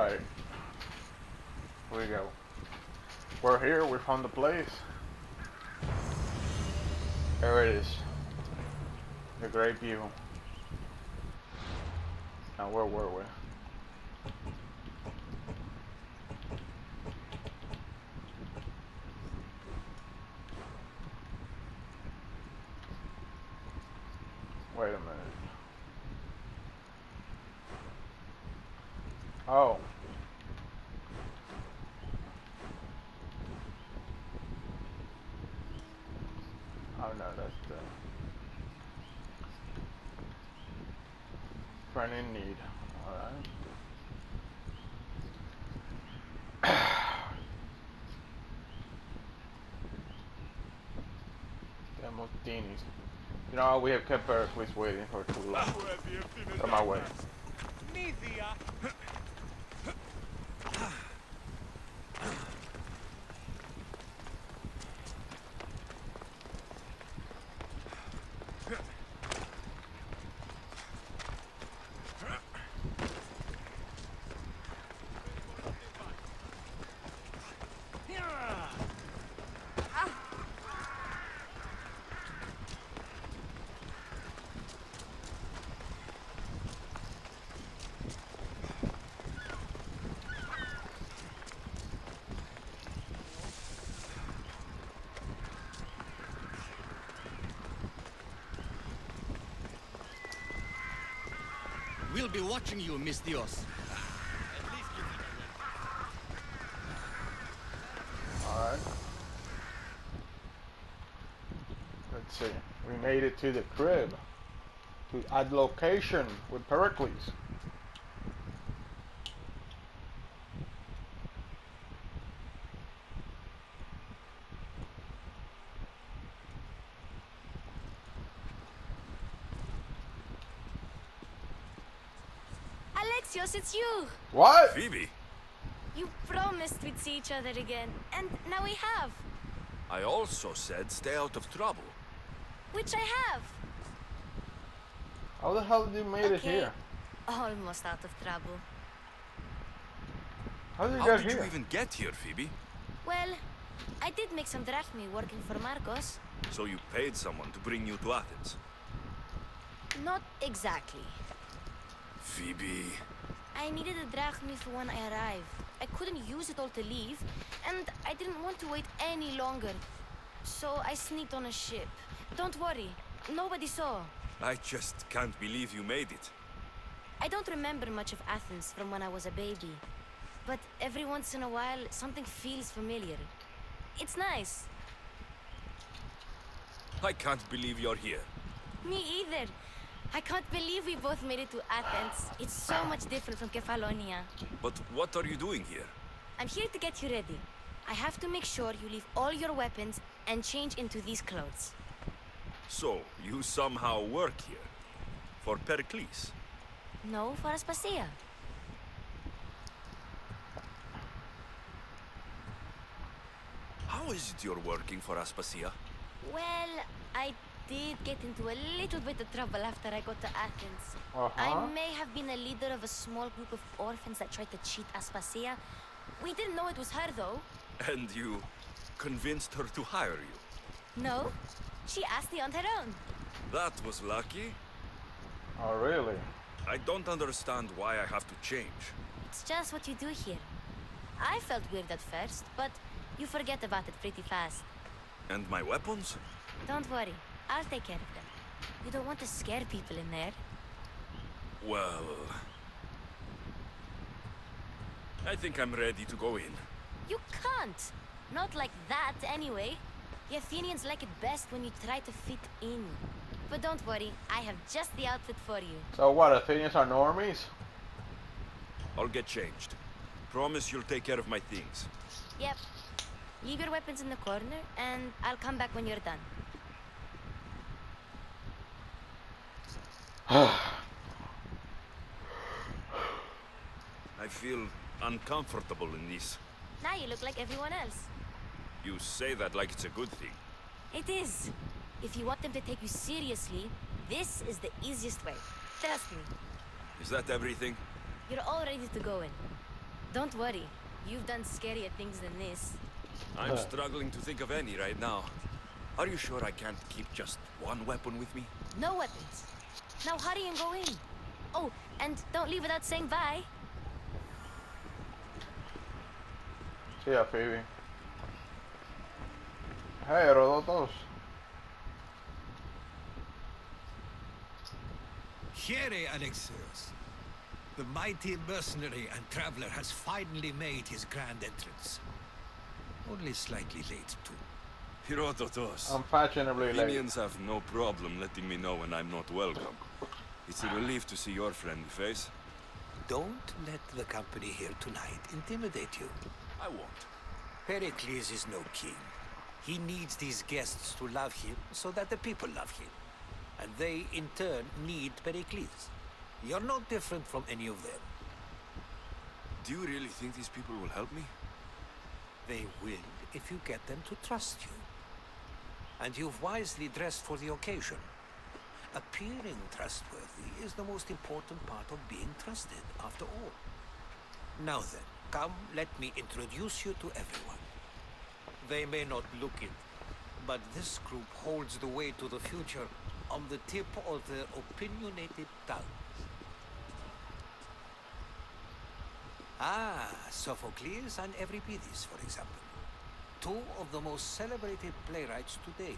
Alright. Here we go. We're here, we found the place. There it is. The great view. Now where were we? Wait a minute. Oh. Oh no, that's the friend in need. Alright. Demosthenes. You know, we have kept Pericles waiting for too long. Come my way. We'll be watching you, Miss Dios. Alright. Let's see. We made it to the crib. To add location with Pericles. Alexios, it's you! What? Phoebe, You promised we'd see each other again, and now we have. I also said stay out of trouble. Which I have. How the hell did you made it Okay. here? Almost out of trouble. How did you How get did here? you even get here, Phoebe? Well, I did make some drachmi working for Marcos. So you paid someone to bring you to Athens. Not exactly. Phoebe... I needed a drachmi for when I arrived. I couldn't use it all to leave, and I didn't want to wait any longer. So I sneaked on a ship. Don't worry, nobody saw. I just can't believe you made it. I don't remember much of Athens from when I was a baby. But every once in a while, something feels familiar. It's nice. I can't believe you're here. Me either. I can't believe we both made it to Athens. It's so much different from Kefalonia. But what are you doing here? I'm here to get you ready. I have to make sure you leave all your weapons and change into these clothes. So, you somehow work here? For Pericles? No, for Aspasia. How is it you're working for Aspasia? Well, I did get into a little bit of trouble after I got to Athens. I may have been a leader of a small group of orphans that tried to cheat Aspasia. We didn't know it was her, though. And you convinced her to hire you? No, she asked me on her own. That was lucky. Oh, really? I don't understand why I have to change. It's just what you do here. I felt weird at first, but you forget about it pretty fast. And my weapons? Don't worry, I'll take care of them. You don't want to scare people in there. Well... I think I'm ready to go in. You can't! Not like that, anyway. The Athenians like it best when you try to fit in. But don't worry, I have just the outfit for you. So what, Athenians are normies? I'll get changed. Promise you'll take care of my things. Yep. Leave your weapons in the corner, and I'll come back when you're done. I feel uncomfortable in this. Now you look like everyone else. You say that like it's a good thing. It is. If you want them to take you seriously, this is the easiest way. Trust me. Is that everything? You're all ready to go in. Don't worry. You've done scarier things than this. I'm struggling to think of any right now. Are you sure I can't keep just one weapon with me? No weapons. Now hurry and go in. Oh, and don't leave without saying bye. See ya, Phoebe. Hey, Herodotus. Here, Alexios. The mighty mercenary and traveler has finally made his grand entrance. Only slightly late, too. Herodotus. Unfashionably late. Athenians have no problem letting me know when I'm not welcome. It's a relief to see your friendly face. Don't let the company here tonight intimidate you. I won't. Pericles is no king. He needs these guests to love him so that the people love him. And they, in turn, need Pericles. You're not different from any of them. Do you really think these people will help me? They will if you get them to trust you. And you've wisely dressed for the occasion. Appearing trustworthy is the most important part of being trusted, after all. Now then, come, let me introduce you to everyone. They may not look it, but this group holds the way to the future on the tip of their opinionated tongues. Ah, Sophocles and Euripides, for example. Two of the most celebrated playwrights to date.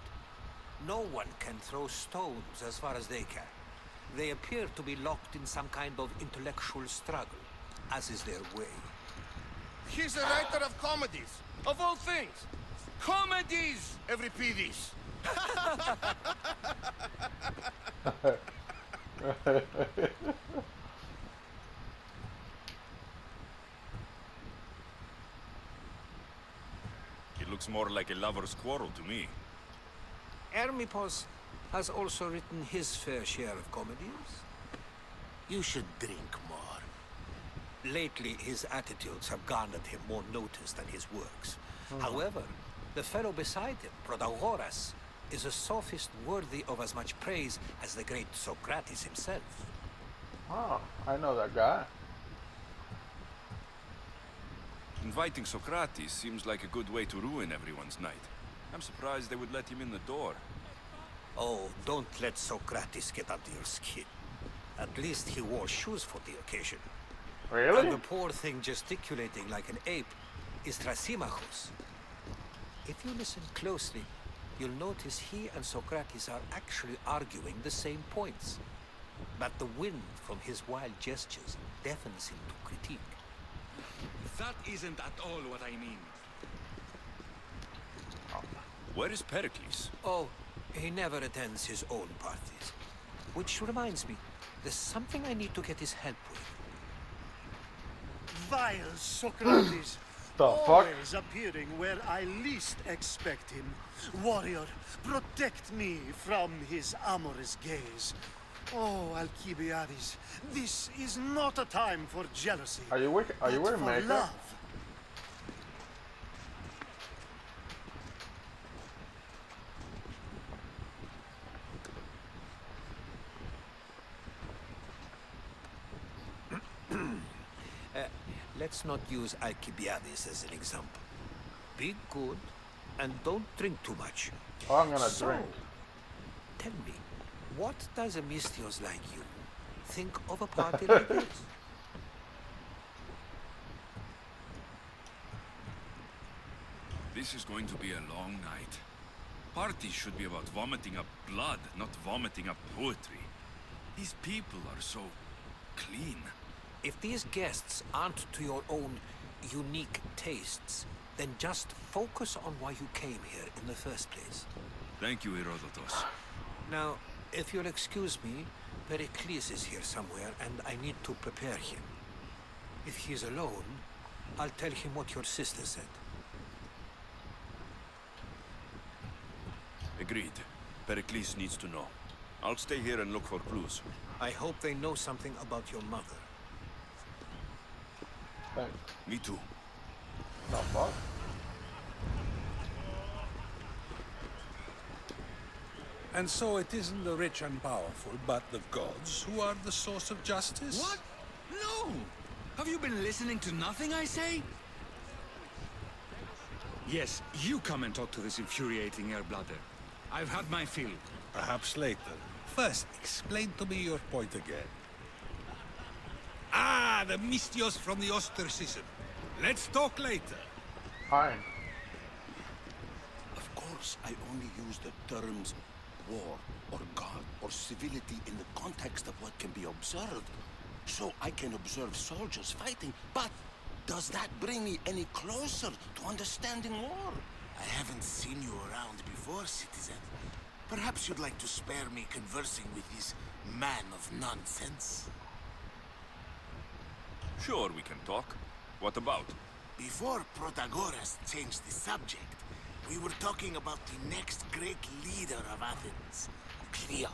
No one can throw stones as far as they can. They appear to be locked in some kind of intellectual struggle, as is their way. He's a writer of comedies, of all things. Comedies, Euripides. It looks more like a lover's quarrel to me. Hermippos has also written his fair share of comedies. You should drink more. Lately, his attitudes have garnered him more notice than his works. However, the fellow beside him, Protagoras, is a sophist worthy of as much praise as the great Socrates himself. Oh, I know that guy. Inviting Socrates seems like a good way to ruin everyone's night. I'm surprised they would let him in the door. Oh, don't let Socrates get under your skin. At least he wore shoes for the occasion. Really? And the poor thing gesticulating like an ape is Thrasymachus. If you listen closely, you'll notice he and Socrates are actually arguing the same points. But the wind from his wild gestures deafens him to critique. That isn't at all what I mean. Where is Pericles? Oh, he never attends his own parties. Which reminds me, there's something I need to get his help with. Vile Socrates! The fuck? Always appearing where I least expect him. Warrior, protect me from his amorous gaze. Oh, Alcibiades, this is not a time for jealousy. Are you but wearing for makeup? love. Let's not use Alcibiades as an example. Be good, and don't drink too much. Oh, I'm gonna So, drink. tell me, what does a Misthios like you think of a party like this? This is going to be a long night. Parties should be about vomiting up blood, not vomiting up poetry. These people are so clean. If these guests aren't to your own unique tastes, then just focus on why you came here in the first place. Thank you, Herodotus. Now, if you'll excuse me, Pericles is here somewhere, and I need to prepare him. If he's alone, I'll tell him what your sister said. Agreed. Pericles needs to know. I'll stay here and look for clues. I hope they know something about your mother. Thanks. Me too. The fuck? And so it isn't the rich and powerful, but the gods who are the source of justice? What? No! Have you been listening to nothing I say? Yes, you come and talk to this infuriating air-blooder. I've had my fill. Perhaps later. First, explain to me your point again. Ah, the Mystios from the ostracism. Let's talk later. Fine. Of course, I only use the terms war, or God, or civility in the context of what can be observed. So I can observe soldiers fighting, but does that bring me any closer to understanding war? I haven't seen you around before, citizen. Perhaps you'd like to spare me conversing with this man of nonsense? Sure, we can talk. What about? Before Protagoras changed the subject, we were talking about the next great leader of Athens, Cleon.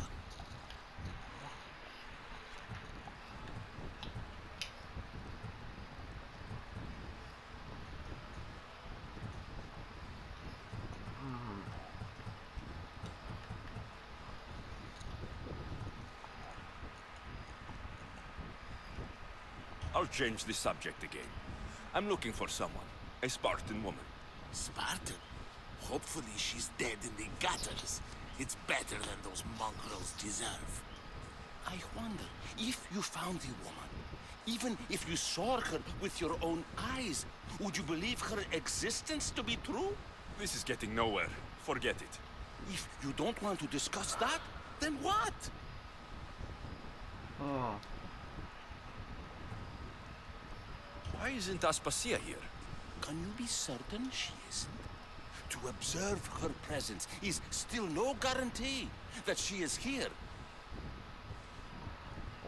I'll change the subject again. I'm looking for someone. A Spartan woman. Spartan? Hopefully she's dead in the gutters. It's better than those mongrels deserve. I wonder, if you found the woman, even if you saw her with your own eyes, would you believe her existence to be true? This is getting nowhere. Forget it. If you don't want to discuss that, then what? Why isn't Aspasia here? Can you be certain she isn't? To observe her presence is still no guarantee that she is here.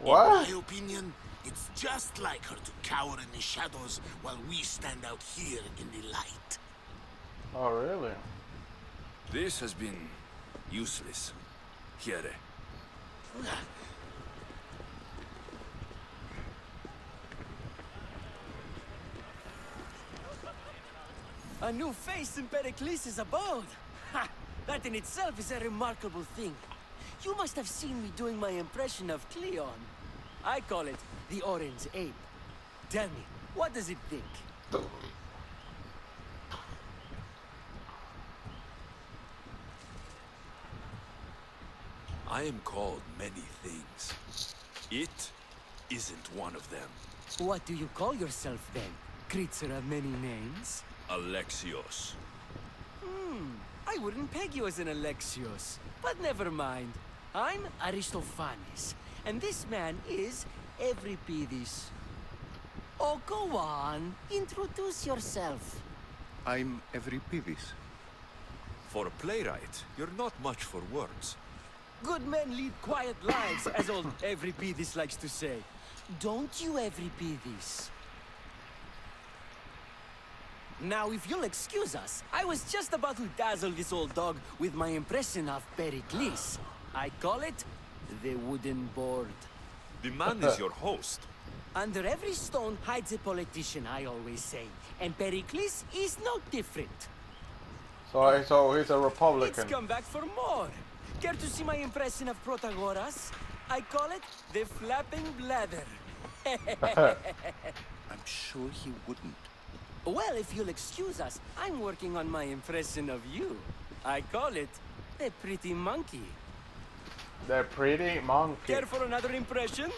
What? In my opinion, it's just like her to cower in the shadows while we stand out here in the light. Oh, really? This has been useless. Here. A new face in Pericles' abode! Ha! That in itself is a remarkable thing. You must have seen me doing my impression of Cleon. I call it the Orange Ape. Tell me, what does it think? I am called many things. It isn't one of them. What do you call yourself then? Creature of many names? Alexios. I wouldn't peg you as an Alexios. But never mind. I'm Aristophanes. And this man is Euripides. Oh, go on. Introduce yourself. I'm Euripides. For a playwright, you're not much for words. Good men lead quiet lives, as old Euripides likes to say. Don't you, Euripides? Now, if you'll excuse us, I was just about to dazzle this old dog with my impression of Pericles. I call it the wooden board. The man is your host. Under every stone hides a politician, I always say. And Pericles is no different. So he's a Republican. Let's come back for more. Care to see my impression of Protagoras? I call it the flapping bladder. I'm sure he wouldn't. Well, if you'll excuse us, I'm working on my impression of you. I call it the pretty monkey. The pretty monkey. Care for another impression?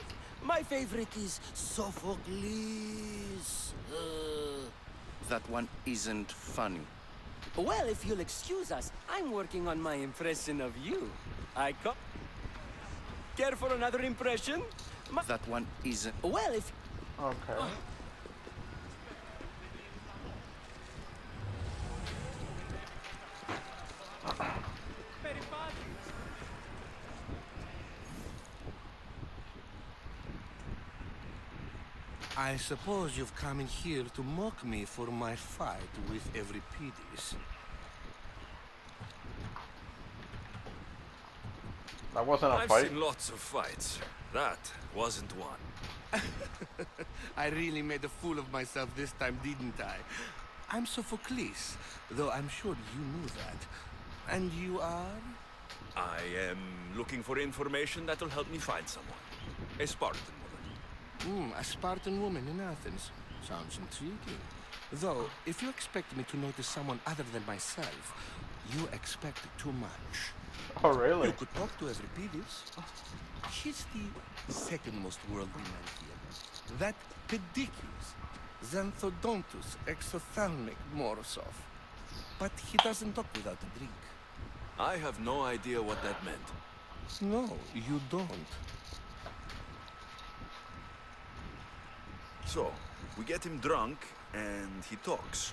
My favorite is Sophocles. That one isn't funny. Well, if you'll excuse us, I'm working on my impression of you. I call... Care for another impression? That one isn't... Well, if... Okay. I suppose you've come in here to mock me for my fight with Euripides. That wasn't a I've fight. seen lots of fights. That wasn't one. I really made a fool of myself this time, didn't I? I'm Sophocles, though I'm sure you knew that. And you are? I am looking for information that'll help me find someone. A Spartan woman. A Spartan woman in Athens. Sounds intriguing. Though, if you expect me to notice someone other than myself, you expect too much. Oh, really? You could talk to Euripides. He's the second most worldly man here. That pedicus, Xanthodontus exophthalmic Morosov. But he doesn't talk without a drink. I have no idea what that meant. No, you don't. So, we get him drunk, and he talks.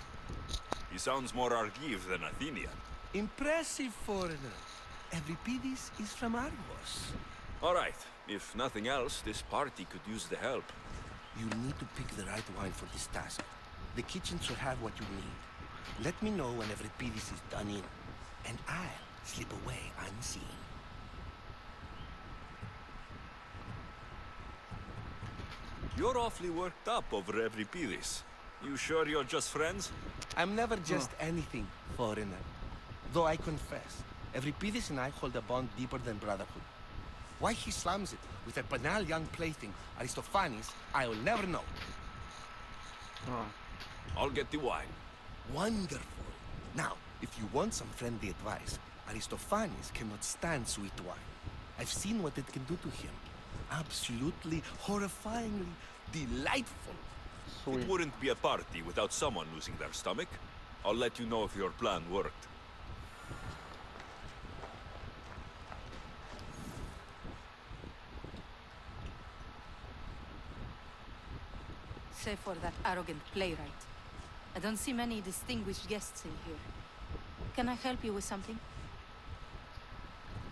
He sounds more Argive than Athenian. Impressive, foreigner. Euripides is from Argos. All right. If nothing else, this party could use the help. You need to pick the right wine for this task. The kitchen should have what you need. Let me know when Euripides is done in, and I'll slip away unseen. You're awfully worked up over Euripides. You sure you're just friends? I'm never just anything, foreigner. Though I confess, Euripides and I hold a bond deeper than brotherhood. Why he slams it with a banal young plaything, Aristophanes, I will never know. I'll get the wine. Wonderful. Now, if you want some friendly advice, Aristophanes cannot stand sweet wine. I've seen what it can do to him. Absolutely, horrifyingly delightful. Sweet. It wouldn't be a party without someone losing their stomach. I'll let you know if your plan worked. Save for that arrogant playwright. I don't see many distinguished guests in here. Can I help you with something?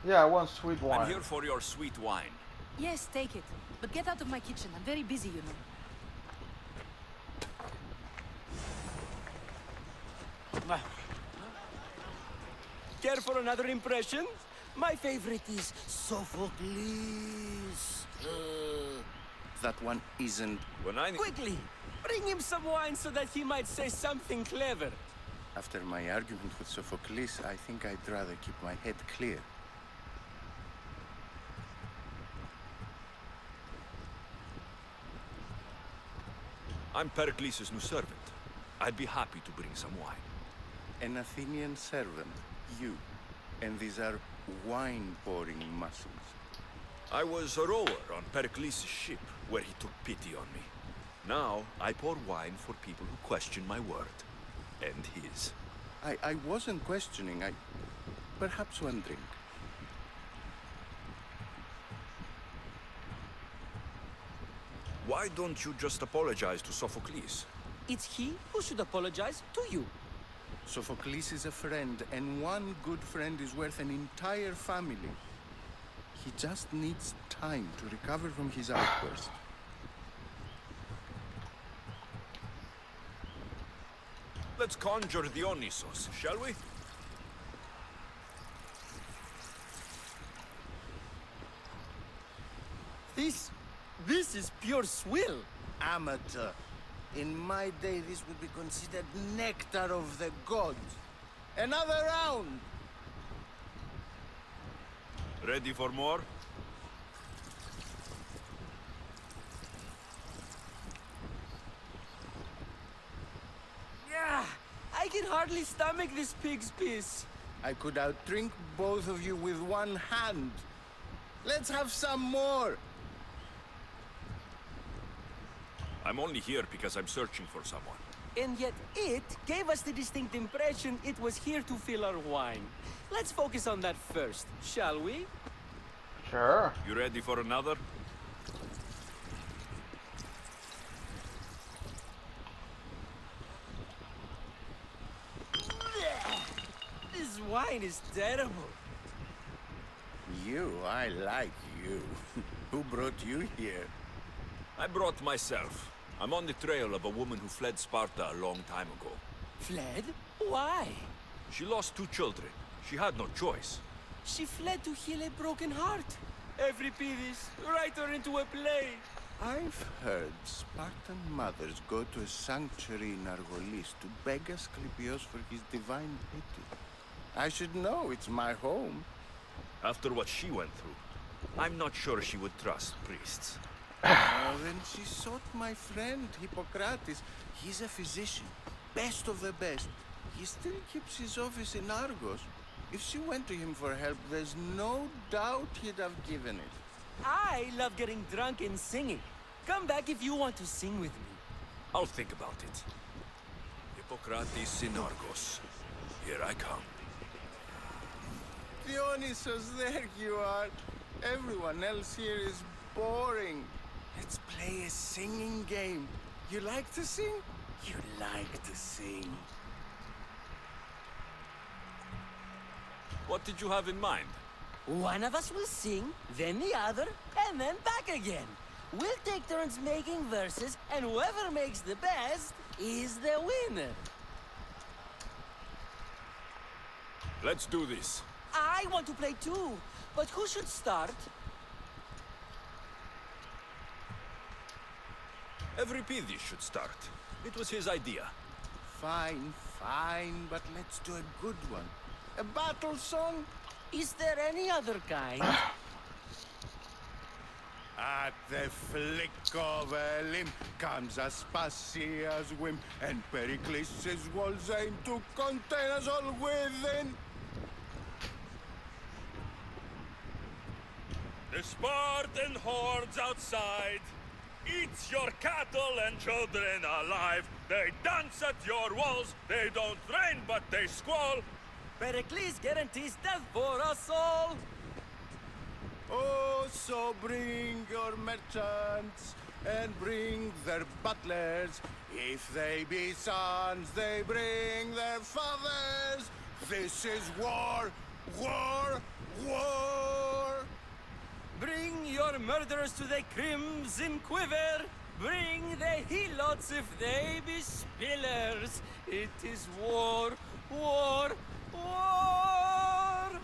Yeah, I want sweet wine. I'm here for your sweet wine. Yes, take it. But get out of my kitchen. I'm very busy, you know. Care for another impression? My favorite is Sophocles. That one isn't... Quickly! Bring him some wine so that he might say something clever. After my argument with Sophocles, I think I'd rather keep my head clear. I'm Pericles' new servant. I'd be happy to bring some wine. An Athenian servant, you. And these are wine-pouring muscles. I was a rower on Pericles' ship, where he took pity on me. Now, I pour wine for people who question my word. And his. I wasn't questioning, perhaps one drink. Why don't you just apologize to Sophocles? It's he who should apologize to you. Sophocles is a friend, and one good friend is worth an entire family. He just needs time to recover from his outburst. Let's conjure Dionysos, shall we? This is pure swill. Amateur. In my day, this would be considered nectar of the gods. Another round! Ready for more? Yeah, I can hardly stomach this pig's piss. I could outdrink both of you with one hand. Let's have some more! I'm only here because I'm searching for someone. And yet it gave us the distinct impression it was here to fill our wine. Let's focus on that first, shall we? Sure. You ready for another? This wine is terrible. I like you. Who brought you here? I brought myself. I'm on the trail of a woman who fled Sparta a long time ago. Fled? Why? She lost 2 children. She had no choice. She fled to heal a broken heart. Euripides, write her into a play. I've heard Spartan mothers go to a sanctuary in Argolis to beg Asclepios for his divine pity. I should know, it's my home. After what she went through, I'm not sure she would trust priests. Then she sought my friend, Hippocrates. He's a physician, best of the best. He still keeps his office in Argos. If she went to him for help, there's no doubt he'd have given it. I love getting drunk and singing. Come back if you want to sing with me. I'll think about it. Hippocrates in Argos. Here I come. Dionysus, there you are. Everyone else here is boring. Let's play a singing game. You like to sing? You like to sing. What did you have in mind? One of us will sing, then the other, and then back again. We'll take turns making verses, and whoever makes the best is the winner. Let's do this. I want to play too, but who should start? Euripides should start. It was his idea. Fine, fine, but let's do a good one. A battle song? Is there any other kind? At the flick of a limb comes Aspasia's whim, and Pericles' walls aim to contain us all within. The Spartan hordes outside eats your cattle and children alive. They dance at your walls. They don't train, but they squall. Pericles guarantees death for us all. Oh, so bring your merchants and bring their butlers. If they be sons, they bring their fathers. This is war, war, war. Bring your murderers to the crimson quiver. Bring the helots if they be spillers. It is war, war, war.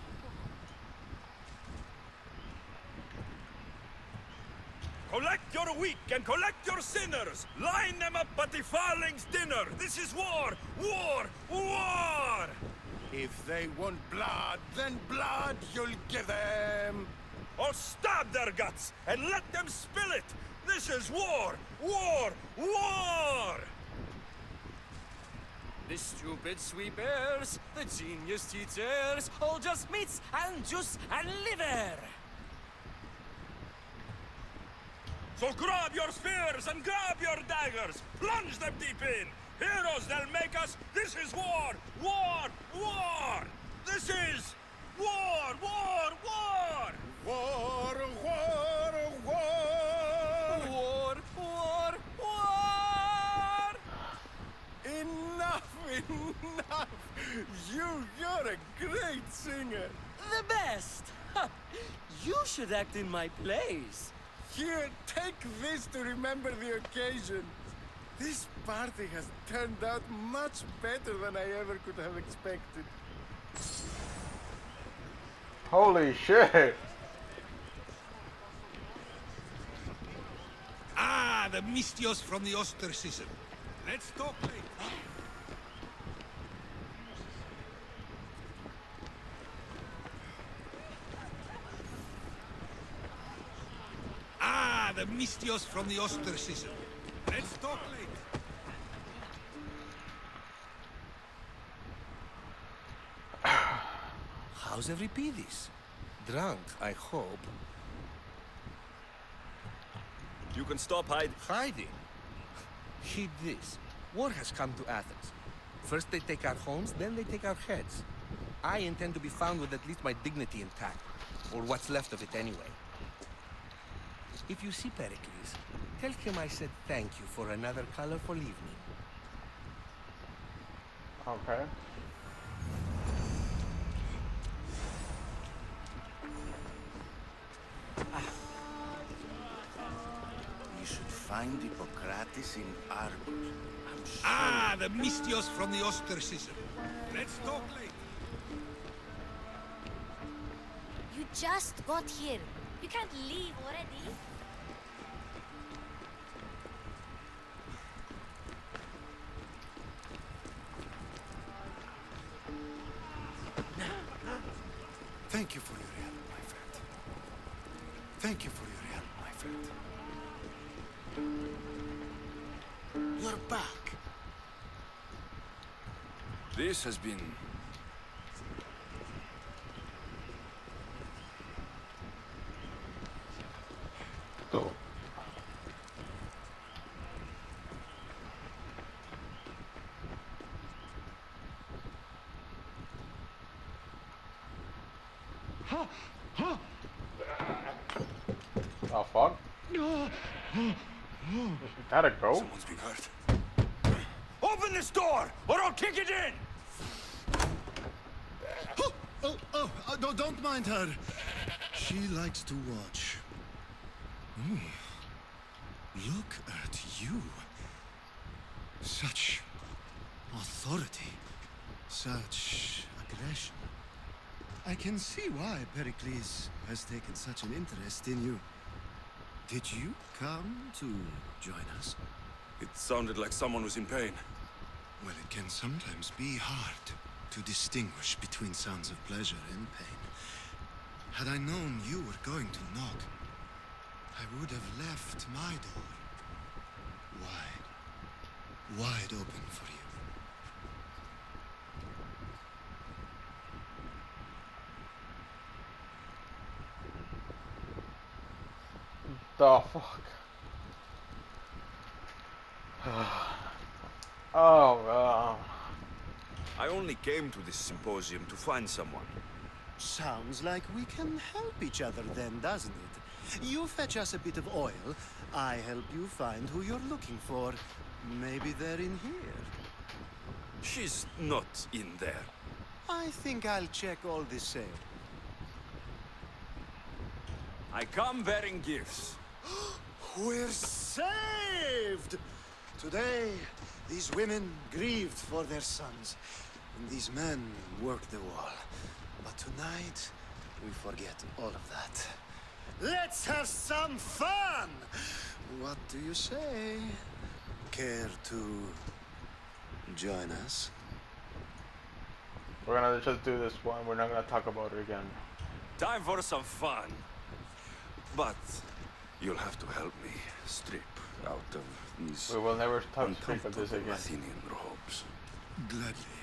Collect your weak and collect your sinners. Line them up at the Farling's dinner. This is war, war, war. If they want blood, then blood you'll give them. Or stab their guts and let them spill it. This is war, war, war. The stupid sweepers, the genius teachers, all just meats and juice and liver. So grab your spears and grab your daggers. Plunge them deep in. Heroes they'll make us. This is war, war, war. This is war, war, war. War, war, war. War, war, war. Enough, enough. You're a great singer. The best. Ha. You should act in my plays. Here, take this to remember the occasion. This party has turned out much better than I ever could have expected. Holy shit! Ah, the Mystios from the ostracism. Let's talk later. Ah, the Mystios from the ostracism. Let's talk later. How's Euripides? Drunk, I hope. You can stop hiding. Heed this. War has come to Athens. First they take our homes, then they take our heads. I intend to be found with at least my dignity intact. Or what's left of it anyway. If you see Pericles, tell him I said thank you for another colorful evening. Okay. You should find Hippocrates in Argos. I'm sure. Ah, the Mystios from the ostracism. Let's talk later. You just got here. You can't leave already. Thank you for your help, my friend. Thank you for your help, my friend. You're back. This has been... So. Oh fuck. Gotta go. Someone's been hurt. Open this door, or I'll kick it in! No, don't mind her. She likes to watch. Ooh. Look at you. Such authority. Such aggression. I can see why Pericles has taken such an interest in you. Did you come to join us? It sounded like someone was in pain. Well, it can sometimes be hard to distinguish between sounds of pleasure and pain. Had I known you were going to knock, I would have left my door wide open for you. The fuck? Oh, I only came to this symposium to find someone. Sounds like we can help each other then, doesn't it? You fetch us a bit of oil, I help you find who you're looking for. Maybe they're in here. She's not in there. I think I'll check all the same. I come bearing gifts. We're saved! Today, these women grieved for their sons, and these men worked the wall. But tonight, we forget all of that. Let's have some fun! What do you say? Care to join us? we're gonna just do this one. We're not gonna talk about it again. Time for some fun. But you'll have to help me strip out of these We will never touch speak of this again. Athenian robes. Gladly.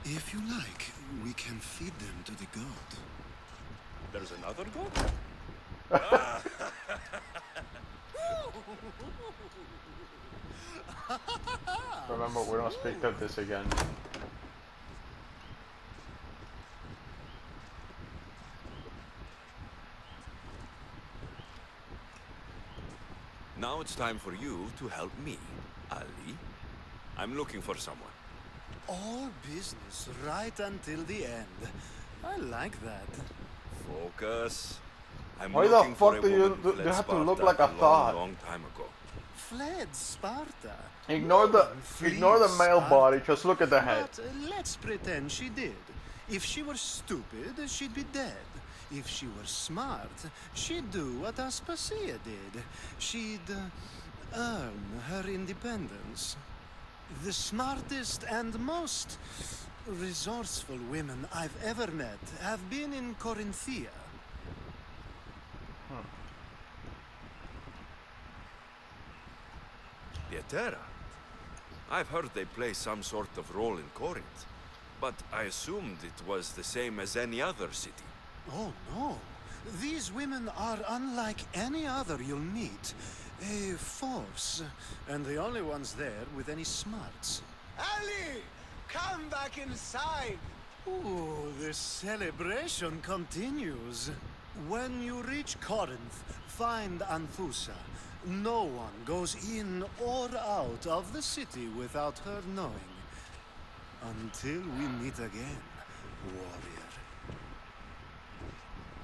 If you like, we can feed them to the god. There's another god? Remember, we don't speak of this again. Now it's time for you to help me, Ali. I'm looking for someone. All business right until the end. I like that. Focus. I'm Why the looking for fuck a do you woman who do you fled have to look Sparta like a thought? long time ago. Fled Sparta. Ignore the male Sparta. body. Just look at the head. But let's pretend she did. If she were stupid, she'd be dead. If she were smart, she'd do what Aspasia did. She'd earn her independence. The smartest and most resourceful women I've ever met have been in Corinthia. Pietera. I've heard they play some sort of role in Corinth, but I assumed it was the same as any other city. Oh, no. These women are unlike any other you'll meet. A force, and the only ones there with any smarts. Ali! Come back inside! Ooh, the celebration continues. When you reach Corinth, find Anthusa. No one goes in or out of the city without her knowing. Until we meet again, warrior.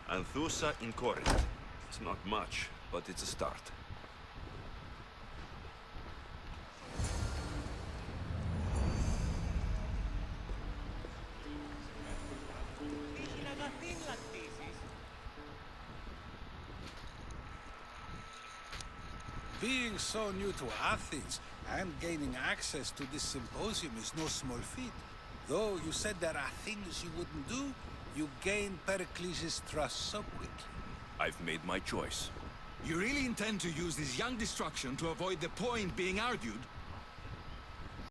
Anthusa in Corinth. It's not much, but it's a start. Being so new to Athens and gaining access to this symposium is no small feat. Though you said there are things you wouldn't do, you gained Pericles' trust so quickly. I've made my choice. You really intend to use this young destruction to avoid the point being argued?